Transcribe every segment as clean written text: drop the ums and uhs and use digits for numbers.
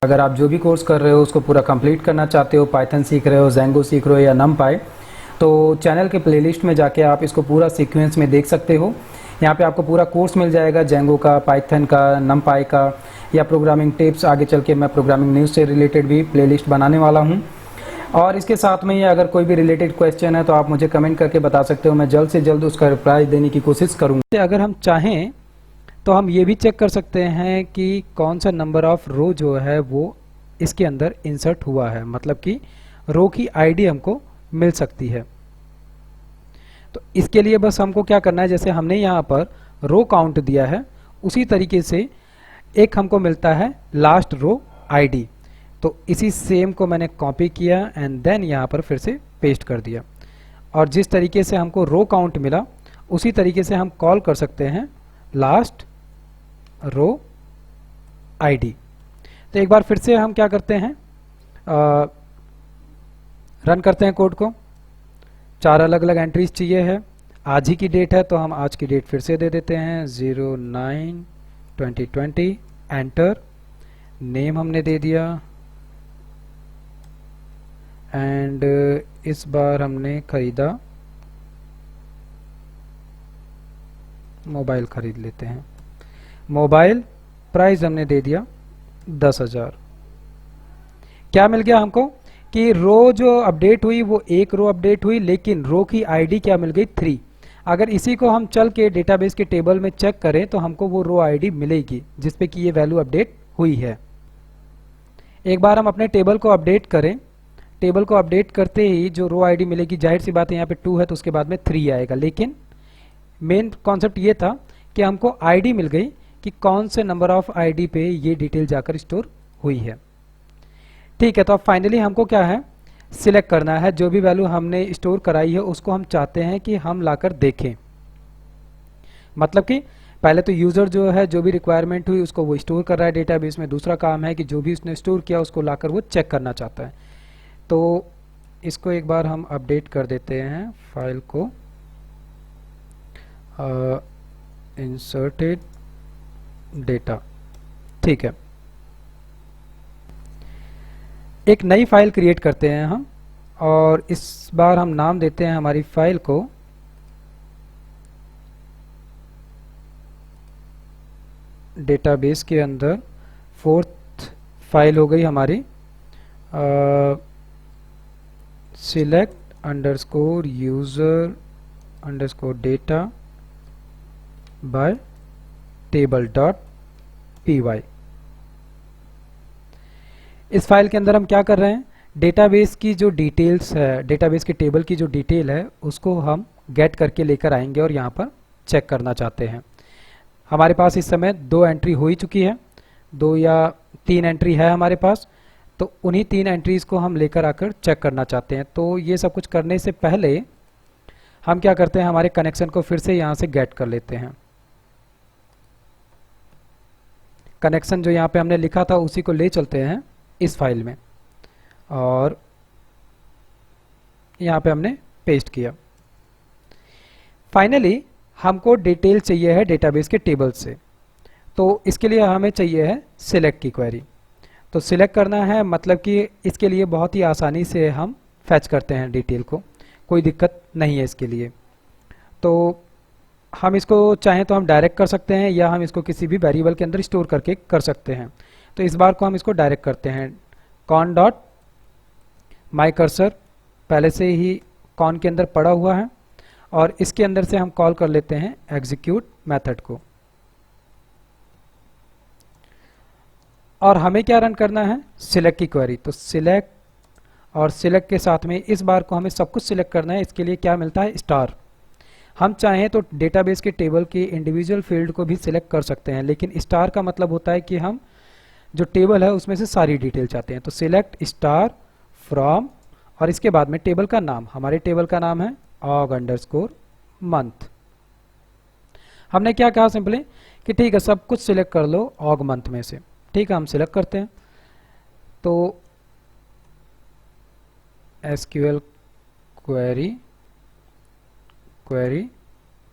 अगर आप जो भी कोर्स कर रहे हो उसको पूरा कंप्लीट करना चाहते हो, पाइथन सीख रहे हो, जेंगो सीख रहे हो या नमपाई, तो चैनल के प्लेलिस्ट में जाके आप इसको पूरा सीक्वेंस में देख सकते हो। यहाँ पे आपको पूरा कोर्स मिल जाएगा, जेंगो का, पाइथन का, नमपाई का, या प्रोग्रामिंग टिप्स। आगे चल के मैं प्रोग्रामिंग न्यूज़ से रिलेटेड भी प्लेलिस्ट बनाने वाला हूँ। और इसके साथ में ही अगर कोई भी रिलेटेड क्वेश्चन है तो आप मुझे कमेंट करके बता सकते हो, मैं जल्द से जल्द उसका रिप्लाई देने की कोशिश करूँगा। अगर हम चाहें तो हम ये भी चेक कर सकते हैं कि कौन सा नंबर ऑफ रो जो है वो इसके अंदर इंसर्ट हुआ है, मतलब कि रो की आईडी हमको मिल सकती है। तो इसके लिए बस हमको क्या करना है, जैसे हमने यहाँ पर रो काउंट दिया है उसी तरीके से एक हमको मिलता है लास्ट रो आईडी। तो इसी सेम को मैंने कॉपी किया एंड देन यहाँ पर फिर से पेस्ट कर दिया। और जिस तरीके से हमको रो काउंट मिला उसी तरीके से हम कॉल कर सकते हैं लास्ट रो आईडी। तो एक बार फिर से हम क्या करते हैं, रन करते हैं कोड को। 4 अलग अलग एंट्रीज चाहिए है। आज ही की डेट है तो हम आज की डेट फिर से दे देते हैं 09/2020। एंटर, नेम हमने दे दिया एंड इस बार हमने खरीदा मोबाइल, खरीद लेते हैं मोबाइल। प्राइस हमने दे दिया 10,000। क्या मिल गया हमको कि रो जो अपडेट हुई वो एक रो अपडेट हुई, लेकिन रो की आईडी क्या मिल गई 3। अगर इसी को हम चल के डेटाबेस के टेबल में चेक करें तो हमको वो रो आईडी मिलेगी जिसपे कि ये वैल्यू अपडेट हुई है। एक बार हम अपने टेबल को अपडेट करें। टेबल को अपडेट करते ही जो रो आईडी मिलेगी, जाहिर सी बात है यहाँ पे 2 है तो उसके बाद में 3 आएगा, लेकिन मेन कॉन्सेप्ट ये था कि हमको आईडी मिल गई कि कौन से नंबर ऑफ आईडी पे ये डिटेल जाकर स्टोर हुई है। ठीक है, तो अब फाइनली हमको क्या है, सिलेक्ट करना है। जो भी वैल्यू हमने स्टोर कराई है उसको हम चाहते हैं कि हम लाकर देखें। मतलब कि पहले तो यूज़र जो है जो भी रिक्वायरमेंट हुई उसको वो स्टोर कर रहा है डेटाबेस में। दूसरा काम है कि जो भी उसने स्टोर किया उसको लाकर वो चेक करना चाहता है। तो इसको एक बार हम अपडेट कर देते हैं फाइल को, इंसर्टेड डेटा। ठीक है, एक नई फाइल क्रिएट करते हैं हम और इस बार हम नाम देते हैं हमारी फाइल को डेटाबेस के अंदर 4th फाइल हो गई हमारी select_user_data by table.py। इस फाइल के अंदर हम क्या कर रहे हैं, डेटाबेस की जो डिटेल्स है, डेटाबेस के टेबल की जो डिटेल है उसको हम गेट करके लेकर आएंगे और यहाँ पर चेक करना चाहते हैं। हमारे पास इस समय 2 एंट्री हो ही चुकी है, 2 या 3 एंट्री है हमारे पास। तो उन्हीं 3 एंट्रीज को हम लेकर आकर चेक करना चाहते हैं। तो ये सब कुछ करने से पहले हम क्या करते हैं, हमारे कनेक्शन को फिर से यहाँ से गेट कर लेते हैं। कनेक्शन जो यहाँ पे हमने लिखा था उसी को ले चलते हैं इस फाइल में और यहाँ पे हमने पेस्ट किया। फाइनली हमको डिटेल चाहिए है डेटाबेस के टेबल से, तो इसके लिए हमें चाहिए है सिलेक्ट की क्वेरी। तो सिलेक्ट करना है, मतलब कि इसके लिए बहुत ही आसानी से हम फैच करते हैं डिटेल को, कोई दिक्कत नहीं है इसके लिए। तो हम इसको चाहें तो हम डायरेक्ट कर सकते हैं या हम इसको किसी भी वेरिएबल के अंदर स्टोर करके कर सकते हैं। तो इस बार को हम इसको डायरेक्ट करते हैं। कॉन डॉट माई कर्सर पहले से ही कॉन के अंदर पड़ा हुआ है और इसके अंदर से हम कॉल कर लेते हैं एग्जीक्यूट मेथड को। और हमें क्या रन करना है, सिलेक्ट की क्वेरी। तो सिलेक्ट और सिलेक्ट के साथ में इस बार को हमें सब कुछ सिलेक्ट करना है। इसके लिए क्या मिलता है, स्टार। हम चाहें तो डेटाबेस के टेबल के इंडिविजुअल फील्ड को भी सिलेक्ट कर सकते हैं, लेकिन स्टार का मतलब होता है कि हम जो टेबल है उसमें से सारी डिटेल चाहते हैं। तो सिलेक्ट स्टार फ्रॉम और इसके बाद में टेबल का नाम, हमारे टेबल का नाम है org_month। हमने क्या कहा सिंपली कि ठीक है सब कुछ सिलेक्ट कर लो ऑग मंथ में से। ठीक है, हम सिलेक्ट करते हैं। तो SQL query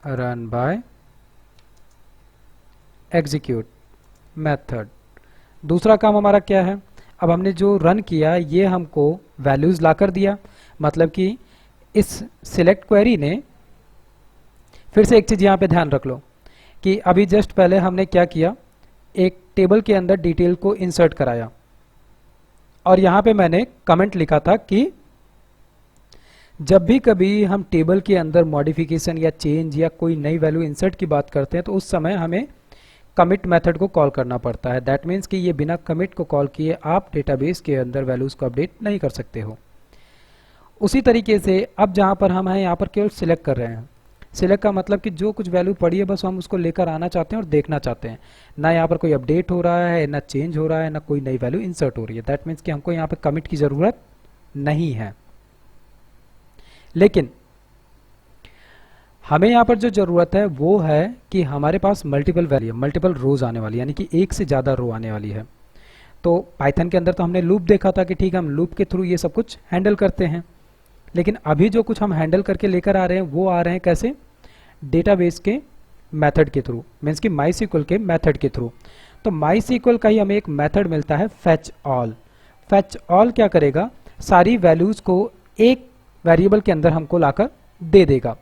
run by execute method. दूसरा काम हमारा क्या है, अब हमने जो रन किया ये हमको वैल्यूज़ ला कर दिया। मतलब कि इस सिलेक्ट क्वेरी ने, फिर से एक चीज़ यहाँ पे ध्यान रख लो कि अभी जस्ट पहले हमने क्या किया, एक टेबल के अंदर डिटेल को इंसर्ट कराया और यहाँ पे मैंने कमेंट लिखा था कि जब भी कभी हम टेबल के अंदर मॉडिफिकेशन या चेंज या कोई नई वैल्यू इंसर्ट की बात करते हैं तो उस समय हमें कमिट मेथड को कॉल करना पड़ता है। दैट मीन्स कि ये बिना कमिट को कॉल किए आप डेटाबेस के अंदर वैल्यूज़ को अपडेट नहीं कर सकते हो। उसी तरीके से अब जहाँ पर हम हैं यहाँ पर केवल सिलेक्ट कर रहे हैं। सिलेक्ट का मतलब कि जो कुछ वैल्यू पड़ी है बस हम उसको लेकर आना चाहते हैं और देखना चाहते हैं, ना यहाँ पर कोई अपडेट हो रहा है, ना चेंज हो रहा है, ना कोई नई वैल्यू इंसर्ट हो रही है। दैट मीन्स कि हमको यहाँ पर कमिट की ज़रूरत नहीं है। लेकिन हमें यहाँ पर जो ज़रूरत है वो है कि हमारे पास मल्टीपल वैल्यू, मल्टीपल रोज आने वाली है, यानी कि एक से ज़्यादा रो आने वाली है। तो पाइथन के अंदर तो हमने लूप देखा था कि ठीक है हम लूप के थ्रू ये सब कुछ हैंडल करते हैं, लेकिन अभी जो कुछ हम हैंडल करके लेकर आ रहे हैं वो आ रहे हैं कैसे, डेटाबेस के मेथड के थ्रू, मीन्स कि माईसीक्वल के मेथड के थ्रू। तो माईसीक्वल का ही हमें एक मेथड मिलता है फेच ऑल। फेच ऑल क्या करेगा, सारी वैल्यूज़ को एक वेरिएबल के अंदर हमको लाकर दे देगा।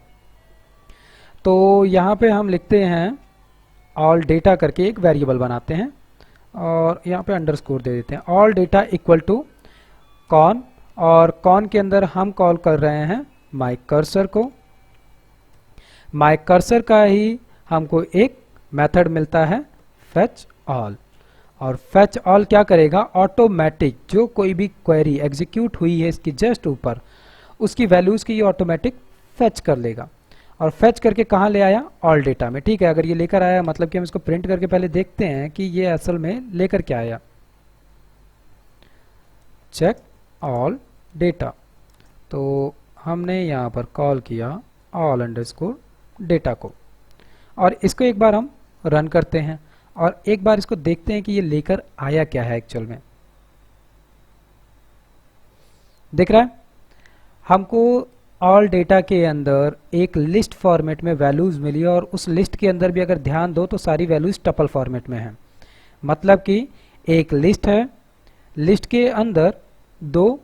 तो यहाँ पे हम लिखते हैं ऑल डेटा करके एक वेरिएबल बनाते हैं और यहाँ पे अंडरस्कोर दे देते हैं, all data equal to con, और कॉन के अंदर हम कॉल कर रहे हैं माई कर्सर को। माई कर्सर का ही हमको एक मेथड मिलता है फेच ऑल, और फेच ऑल क्या करेगा, ऑटोमेटिक जो कोई भी क्वेरी एग्जीक्यूट हुई है इसकी जस्ट ऊपर उसकी वैल्यूज़ की ये ऑटोमेटिक फेच कर लेगा। और फेच करके कहाँ ले आया, ऑल डेटा में। ठीक है, अगर ये लेकर आया मतलब कि हम इसको प्रिंट करके पहले देखते हैं कि ये असल में लेकर क्या आया। चेक ऑल डेटा, तो हमने यहाँ पर कॉल किया ऑल अंडरस्कोर डेटा को, और इसको एक बार हम रन करते हैं और एक बार इसको देखते हैं कि ये लेकर आया क्या है एक्चुअल में। दिख रहा है हमको ऑल डेटा के अंदर एक लिस्ट फॉर्मेट में वैल्यूज़ मिली, और उस लिस्ट के अंदर भी अगर ध्यान दो तो सारी वैल्यूज़ टपल फॉर्मेट में हैं। मतलब कि एक लिस्ट है, लिस्ट के अंदर दो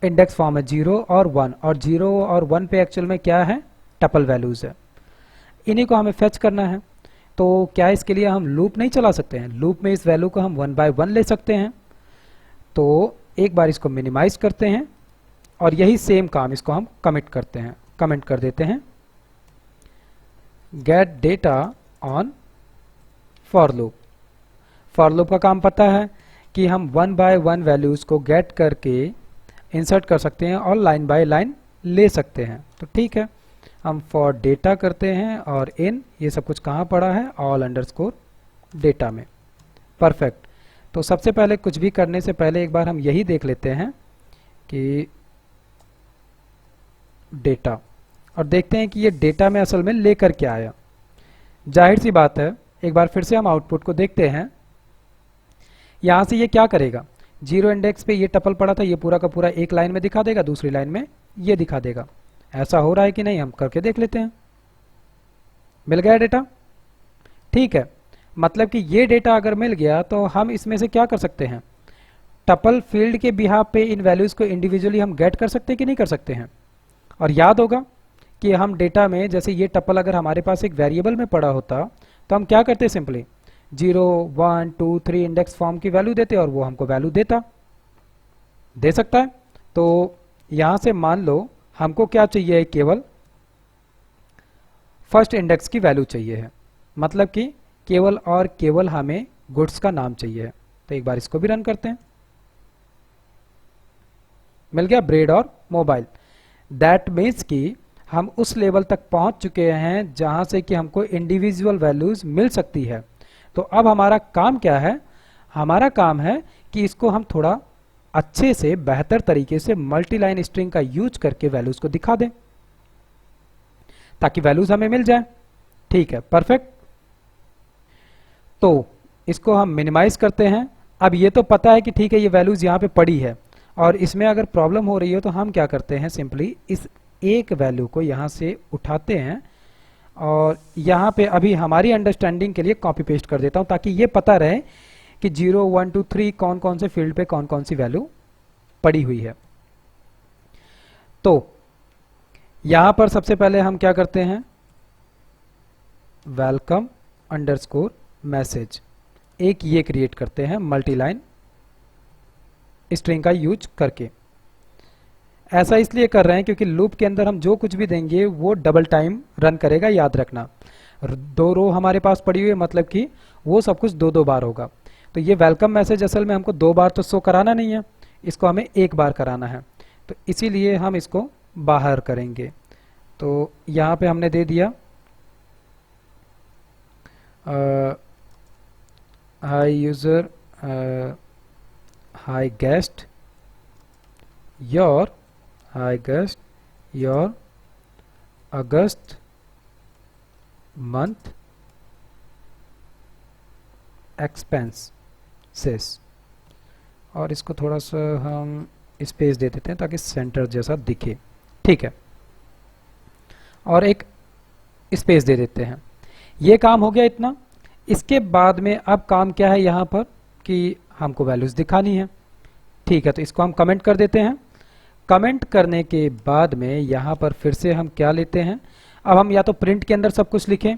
इंडेक्स फॉर्म है 0 और 1, और 0 और 1 पे एक्चुअल में क्या है, टपल वैल्यूज़ है। इन्हीं को हमें फेच करना है। तो क्या इसके लिए हम लूप नहीं चला सकते हैं, लूप में इस वैल्यू को हम 1 बाय 1 ले सकते हैं। तो एक बार इसको मिनिमाइज करते हैं और यही सेम काम इसको हम कमिट करते हैं, कमेंट कर देते हैं gate data on for loop. For loop का काम पता है कि हम 1 बाय 1 वैल्यूज़ को गेट करके इंसर्ट कर सकते हैं और लाइन बाय लाइन ले सकते हैं। तो ठीक है, हम फॉर डेटा करते हैं और इन ये सब कुछ कहाँ पड़ा है, ऑल अंडरस्कोर डेटा में। परफेक्ट। तो सबसे पहले कुछ भी करने से पहले एक बार हम यही देख लेते हैं कि डेटा, और देखते हैं कि ये डेटा में असल में लेकर क्या आया। जाहिर सी बात है, एक बार फिर से हम आउटपुट को देखते हैं। यहाँ से ये क्या करेगा, 0 इंडेक्स पे ये टपल पड़ा था, ये पूरा का पूरा एक लाइन में दिखा देगा, दूसरी लाइन में ये दिखा देगा। ऐसा हो रहा है कि नहीं, हम करके देख लेते हैं। मिल गया डेटा, ठीक है। मतलब कि ये डेटा अगर मिल गया तो हम इसमें से क्या कर सकते हैं, टपल फील्ड के बिहाफ पे इन वैल्यूज़ को इंडिविजुअली हम गेट कर सकते हैं कि नहीं कर सकते हैं। और याद होगा कि हम डेटा में जैसे ये टपल अगर हमारे पास एक वेरिएबल में पड़ा होता तो हम क्या करते, सिंपली 0 1 2 3 इंडेक्स फॉर्म की वैल्यू देते और वो हमको वैल्यू दे सकता है। तो यहाँ से मान लो हमको क्या चाहिए, केवल फर्स्ट इंडेक्स की वैल्यू चाहिए है, मतलब कि केवल और केवल हमें गुड्स का नाम चाहिए है। तो एक बार इसको भी रन करते हैं, मिल गया ब्रेड और मोबाइल। दैट मीन्स कि हम उस लेवल तक पहुंच चुके हैं जहां से कि हमको इंडिविजुअल वैल्यूज मिल सकती है। तो अब हमारा काम क्या है, हमारा काम है कि इसको हम थोड़ा अच्छे से बेहतर तरीके से मल्टी लाइन स्ट्रिंग का यूज करके वैल्यूज को दिखा दें ताकि वैल्यूज हमें मिल जाए। ठीक है, परफेक्ट। तो इसको हम मिनिमाइज करते हैं। अब ये तो पता है कि ठीक है ये वैल्यूज यहाँ पे पड़ी है, और इसमें अगर प्रॉब्लम हो रही है तो हम क्या करते हैं, सिंपली इस एक वैल्यू को यहाँ से उठाते हैं और यहाँ पे अभी हमारी अंडरस्टैंडिंग के लिए कॉपी पेस्ट कर देता हूँ ताकि ये पता रहे कि 0 1 2 3 कौन कौन से फील्ड पे कौन कौन सी वैल्यू पड़ी हुई है। तो यहां पर सबसे पहले हम क्या करते हैं, वेलकम अंडरस्कोर मैसेज, एक ये क्रिएट करते हैं मल्टी लाइन स्ट्रिंग का यूज करके। ऐसा इसलिए कर रहे हैं क्योंकि लूप के अंदर हम जो कुछ भी देंगे वो डबल टाइम रन करेगा, याद रखना। 2 रो हमारे पास पड़ी हुई है, मतलब कि वो सब कुछ 2 बार होगा। तो ये वेलकम मैसेज असल में हमको 2 बार तो शो कराना नहीं है, इसको हमें 1 बार कराना है, तो इसीलिए हम इसको बाहर करेंगे। तो यहाँ पे हमने दे दिया hi user, hi guest, your August month expenses, और इसको थोड़ा सा हम स्पेस दे देते हैं ताकि सेंटर जैसा दिखे, ठीक है, और एक स्पेस दे देते हैं। ये काम हो गया इतना। इसके बाद में अब काम क्या है यहाँ पर कि हमको वैल्यूज दिखानी है, ठीक है, तो इसको हम कमेंट कर देते हैं। कमेंट करने के बाद में यहाँ पर फिर से हम क्या लेते हैं, अब हम या तो प्रिंट के अंदर सब कुछ लिखें,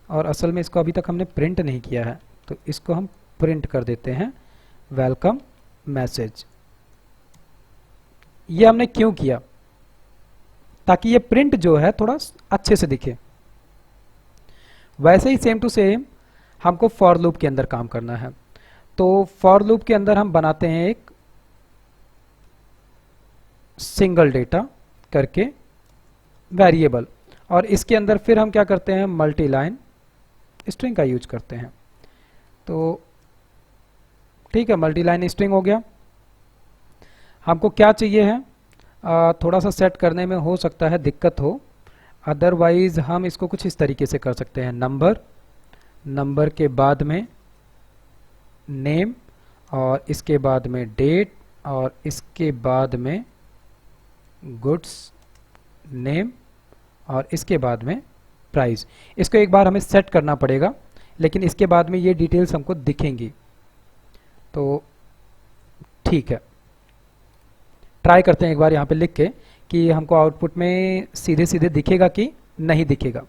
और असल में इसको अभी तक हमने प्रिंट नहीं किया है, तो इसको हम प्रिंट कर देते हैं वेलकम मैसेज। ये हमने क्यों किया, ताकि ये प्रिंट जो है थोड़ा अच्छे से दिखे। वैसे ही सेम टू सेम हमको फॉर लूप के अंदर काम करना है। तो फॉर लूप के अंदर हम बनाते हैं एक सिंगल डेटा करके वेरिएबल, और इसके अंदर फिर हम क्या करते हैं, मल्टी लाइन स्ट्रिंग का यूज करते हैं। तो ठीक है, मल्टी लाइन स्ट्रिंग हो गया। हमको क्या चाहिए है, थोड़ा सा सेट करने में हो सकता है दिक्कत हो, अदरवाइज हम इसको कुछ इस तरीके से कर सकते हैं, नंबर के बाद में नेम, और इसके बाद में डेट, और इसके बाद में गुड्स नेम, और इसके बाद में प्राइस। इसको एक बार हमें सेट करना पड़ेगा, लेकिन इसके बाद में ये डिटेल्स हमको दिखेंगी। तो ठीक है, ट्राई करते हैं एक बार यहाँ पे लिख के कि हमको आउटपुट में सीधे सीधे दिखेगा कि नहीं दिखेगा।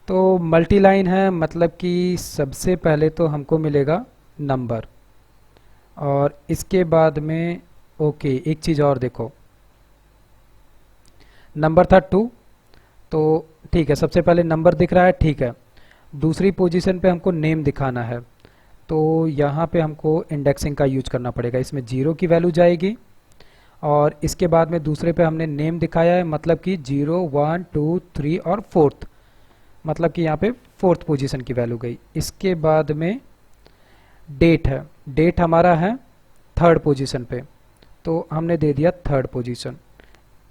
तो मल्टी लाइन है, मतलब कि सबसे पहले तो हमको मिलेगा नंबर, और इसके बाद में ओके, एक चीज़ और देखो, नंबर था 2, तो ठीक है, सबसे पहले नंबर दिख रहा है, ठीक है। दूसरी पोजीशन पे हमको नेम दिखाना है, तो यहाँ पे हमको इंडेक्सिंग का यूज करना पड़ेगा। इसमें 0 की वैल्यू जाएगी, और इसके बाद में दूसरे पे हमने नेम दिखाया है, मतलब कि 0 1 2 3 और 4th, मतलब कि यहाँ पे 4th पोजीशन की वैल्यू गई। इसके बाद में डेट है, डेट हमारा है 3rd पोजीशन पे, तो हमने दे दिया 3rd पोजीशन।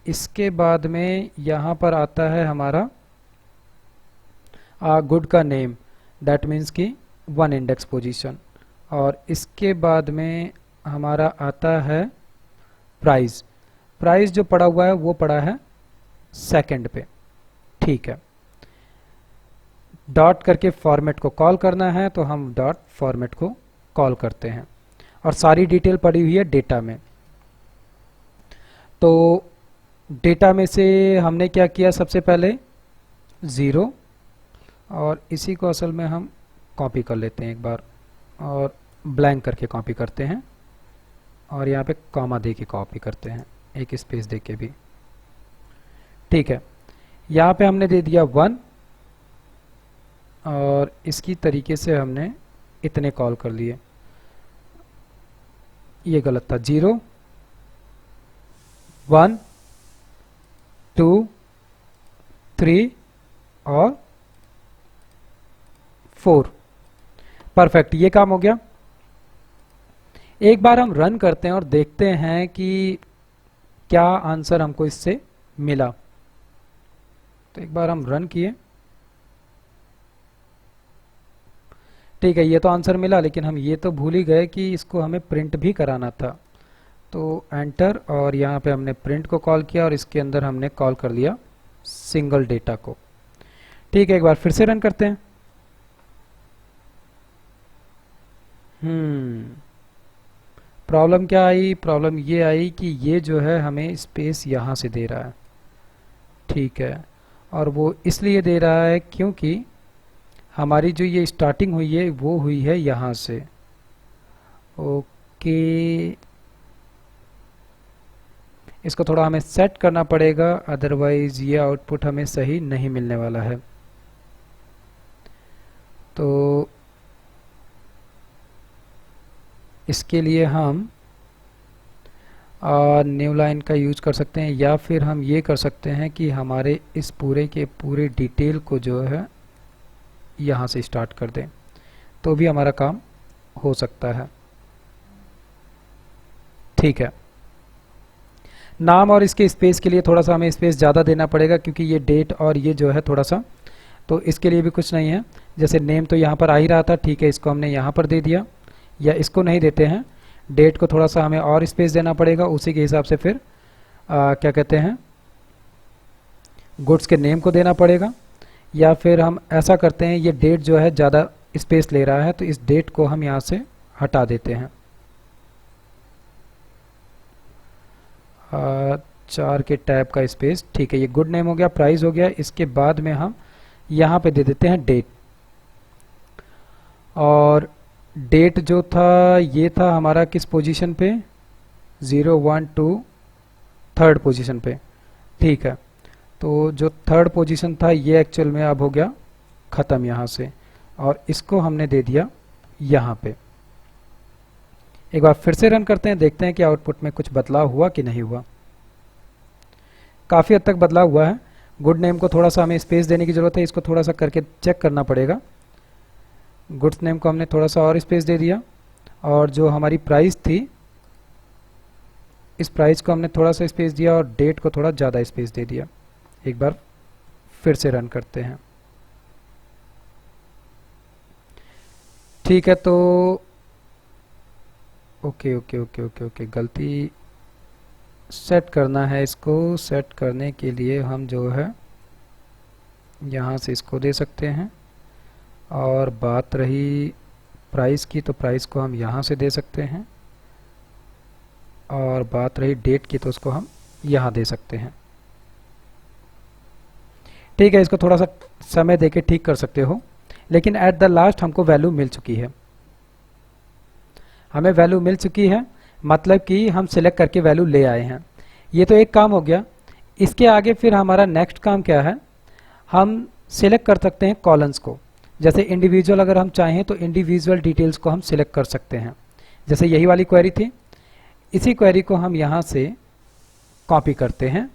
इसके बाद में यहाँ पर आता है हमारा गुड का नेम, दैट मीन्स कि 1 इंडेक्स पोजीशन, और इसके बाद में हमारा आता है प्राइस। प्राइस जो पड़ा हुआ है वो पड़ा है 2nd पे, ठीक है। डॉट करके फॉर्मेट को कॉल करना है, तो हम डॉट फॉर्मेट को कॉल करते हैं, और सारी डिटेल पड़ी हुई है डेटा में। तो डेटा में से हमने क्या किया, सबसे पहले 0, और इसी को असल में हम कॉपी कर लेते हैं एक बार, और ब्लैंक करके कॉपी करते हैं, और यहाँ पे कॉमा दे के कॉपी करते हैं, एक स्पेस दे के भी, ठीक है। यहाँ पे हमने दे दिया 1, और इसकी तरीके से हमने इतने कॉल कर लिए, ये गलत था, 0 1 2 3 और 4, परफेक्ट, ये काम हो गया। एक बार हम रन करते हैं और देखते हैं कि क्या आंसर हमको इससे मिला। तो एक बार हम रन किए, ठीक है, ये तो आंसर मिला, लेकिन हम ये तो भूल ही गए कि इसको हमें प्रिंट भी कराना था। तो एंटर, और यहाँ पे हमने प्रिंट को कॉल किया, और इसके अंदर हमने कॉल कर लिया सिंगल डेटा को, ठीक है। एक बार फिर से रन करते हैं। प्रॉब्लम क्या आई? प्रॉब्लम ये आई कि ये जो है हमें स्पेस यहाँ से दे रहा है, ठीक है, और वो इसलिए दे रहा है क्योंकि हमारी जो ये स्टार्टिंग हुई है वो हुई है यहाँ से। ओके, इसको थोड़ा हमें सेट करना पड़ेगा, अदरवाइज ये आउटपुट हमें सही नहीं मिलने वाला है। तो इसके लिए हम न्यू लाइन का यूज कर सकते हैं, या फिर हम ये कर सकते हैं कि हमारे इस पूरे के पूरे डिटेल को जो है यहाँ से स्टार्ट कर दें, तो भी हमारा काम हो सकता है। ठीक है, नाम और इसके स्पेस के लिए थोड़ा सा हमें स्पेस ज़्यादा देना पड़ेगा, क्योंकि ये डेट और ये जो है थोड़ा सा, तो इसके लिए भी कुछ नहीं है। जैसे नेम तो यहाँ पर आ ही रहा था, ठीक है, इसको हमने यहाँ पर दे दिया, या इसको नहीं देते हैं, डेट को थोड़ा सा हमें और स्पेस देना पड़ेगा, उसी के हिसाब से फिर क्या कहते हैं, गुड्स के नेम को देना पड़ेगा। या फिर हम ऐसा करते हैं, ये डेट जो है ज़्यादा स्पेस ले रहा है, तो इस डेट को हम यहाँ से हटा देते हैं। 4 के टैब का स्पेस, ठीक है, ये गुड नेम हो गया, प्राइस हो गया। इसके बाद में हम यहाँ पे दे देते हैं डेट, और डेट जो था ये था हमारा किस पोजीशन पे, 0 1 2 3rd पोजीशन पे, ठीक है। तो जो 3rd पोजीशन था ये एक्चुअल में अब हो गया ख़त्म यहाँ से, और इसको हमने दे दिया यहाँ पे। एक बार फिर से रन करते हैं, देखते हैं कि आउटपुट में कुछ बदलाव हुआ कि नहीं हुआ। काफ़ी हद तक बदलाव हुआ है। गुड नेम को थोड़ा सा हमें स्पेस देने की ज़रूरत है, इसको थोड़ा सा करके चेक करना पड़ेगा। गुड्स नेम को हमने थोड़ा सा और स्पेस दे दिया, और जो हमारी प्राइस थी इस प्राइस को हमने थोड़ा सा स्पेस दिया, और डेट को थोड़ा ज़्यादा स्पेस दे दिया। एक बार फिर से रन करते हैं। ठीक है, तो okay okay okay okay okay, गलती सेट करना है। इसको सेट करने के लिए हम जो है यहाँ से इसको दे सकते हैं, और बात रही प्राइस की, तो प्राइस को हम यहाँ से दे सकते हैं, और बात रही डेट की, तो उसको हम यहाँ दे सकते हैं। ठीक है, इसको थोड़ा सा समय देके ठीक कर सकते हो, लेकिन एट द लास्ट हमको वैल्यू मिल चुकी है। हमें वैल्यू मिल चुकी है, मतलब कि हम सिलेक्ट करके वैल्यू ले आए हैं। ये तो एक काम हो गया। इसके आगे फिर हमारा नेक्स्ट काम क्या है, हम सिलेक्ट कर सकते हैं कॉलम्स को। जैसे इंडिविजुअल अगर हम चाहें तो इंडिविजुअल डिटेल्स को हम सिलेक्ट कर सकते हैं। जैसे यही वाली क्वेरी थी, इसी क्वेरी को हम यहाँ से कॉपी करते हैं,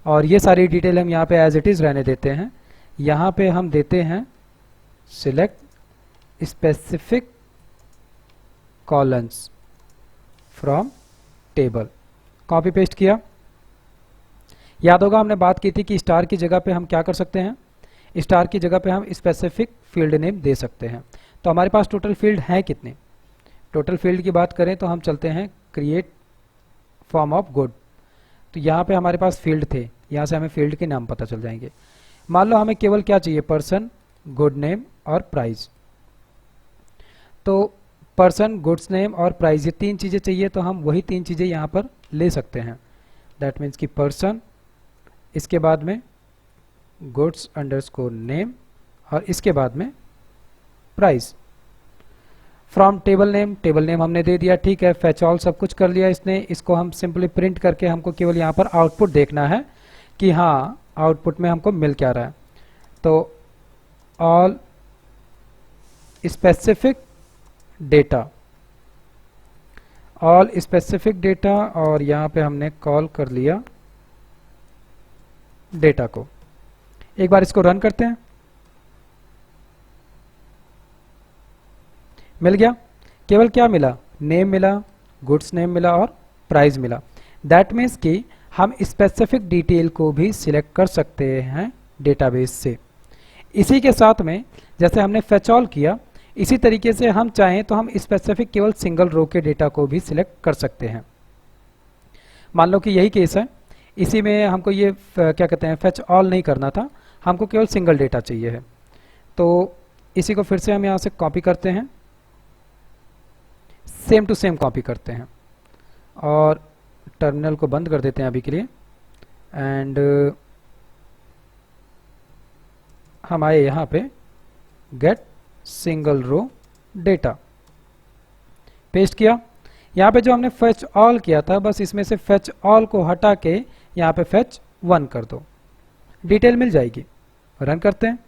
और ये सारी डिटेल हम यहाँ पे एज इट इज़ रहने देते हैं। यहाँ पे हम देते हैं select specific columns from table, copy paste किया। याद होगा हमने बात की थी कि स्टार की जगह पे हम क्या कर सकते हैं, स्टार की जगह पे हम स्पेसिफिक फील्ड नेम दे सकते हैं। तो हमारे पास टोटल फील्ड हैं कितने? टोटल फील्ड की बात करें तो हम चलते हैं क्रिएट फॉर्म ऑफ गुड, तो यहाँ पे हमारे पास फील्ड थे, यहाँ से हमें फील्ड के नाम पता चल जाएंगे। मान लो हमें केवल क्या चाहिए, पर्सन, गुड नेम और प्राइस। तो पर्सन, गुड्स नेम और प्राइस, ये 3 चीज़ें चाहिए, तो हम वही 3 चीज़ें यहाँ पर ले सकते हैं। दैट मीन्स कि पर्सन, इसके बाद में गुड्स अंडरस्कोर नेम, और इसके बाद में प्राइस। फ्रॉम टेबल नेम हमने दे दिया, ठीक है। फैच ऑल सब कुछ कर लिया इसने। इसको हम सिंपली प्रिंट करके हमको केवल यहाँ पर आउटपुट देखना है कि हाँ आउटपुट में हमको मिल क्या रहा है। तो all specific data, all specific data, और यहाँ पे हमने कॉल कर लिया डेटा को। एक बार इसको रन करते हैं, मिल गया। केवल क्या मिला, नेम मिला, गुड्स नेम मिला और प्राइस मिला। दैट मीन्स कि हम स्पेसिफिक डिटेल को भी सिलेक्ट कर सकते हैं डेटाबेस से। इसी के साथ में जैसे हमने फेच ऑल किया, इसी तरीके से हम चाहें तो हम स्पेसिफिक केवल सिंगल रो के डेटा को भी सिलेक्ट कर सकते हैं। मान लो कि यही केस है, इसी में हमको ये क्या कहते हैं, फेच ऑल नहीं करना था, हमको केवल सिंगल डेटा चाहिए है। तो इसी को फिर से हम यहाँ से कॉपी करते हैं, सेम टू सेम कॉपी करते हैं और टर्मिनल को बंद कर देते हैं अभी के लिए। एंड हम आए यहाँ पे get single row data, paste किया। यहाँ पे जो हमने फेच ऑल किया था, बस इसमें से फेच ऑल को हटा के यहाँ पे फेच 1 कर दो, डिटेल मिल जाएगी। रन करते हैं।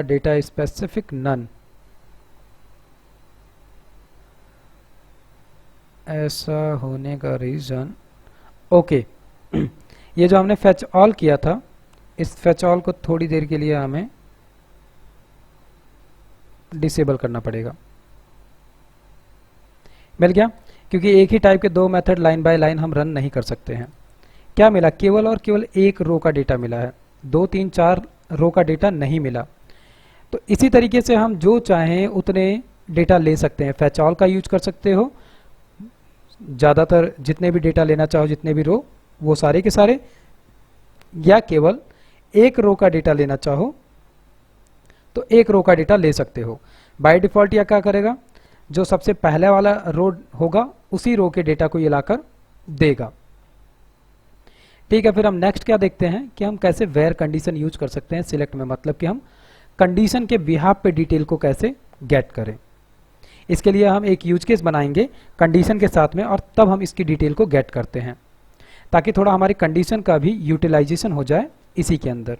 डेटा स्पेसिफिक नन, ऐसा होने का रीजन, ओके ये जो हमने फेच ऑल किया था, इस फेच ऑल को थोड़ी देर के लिए हमें डिसेबल करना पड़ेगा। मिल गया, क्योंकि एक ही टाइप के दो मेथड लाइन बाय लाइन हम रन नहीं कर सकते हैं। क्या मिला, केवल और केवल एक रो का डेटा मिला है, 2 3 4 रो का डेटा नहीं मिला। तो इसी तरीके से हम जो चाहें उतने डेटा ले सकते हैं। फेच ऑल का यूज कर सकते हो, ज़्यादातर जितने भी डेटा लेना चाहो, जितने भी रो, वो सारे के सारे, या केवल एक रो का डेटा लेना चाहो तो एक रो का डेटा ले सकते हो। बाय डिफॉल्ट यह क्या करेगा, जो सबसे पहले वाला रो होगा उसी रो के डेटा को ये लाकर देगा। ठीक है, फिर हम नेक्स्ट क्या देखते हैं कि हम कैसे वेयर कंडीशन यूज कर सकते हैं सिलेक्ट में, मतलब कि हम कंडीशन के बिहाफ पे डिटेल को कैसे गेट करें। इसके लिए हम एक यूज केस बनाएंगे कंडीशन के साथ में, और तब हम इसकी डिटेल को गेट करते हैं, ताकि थोड़ा हमारी कंडीशन का भी यूटिलाइजेशन हो जाए इसी के अंदर।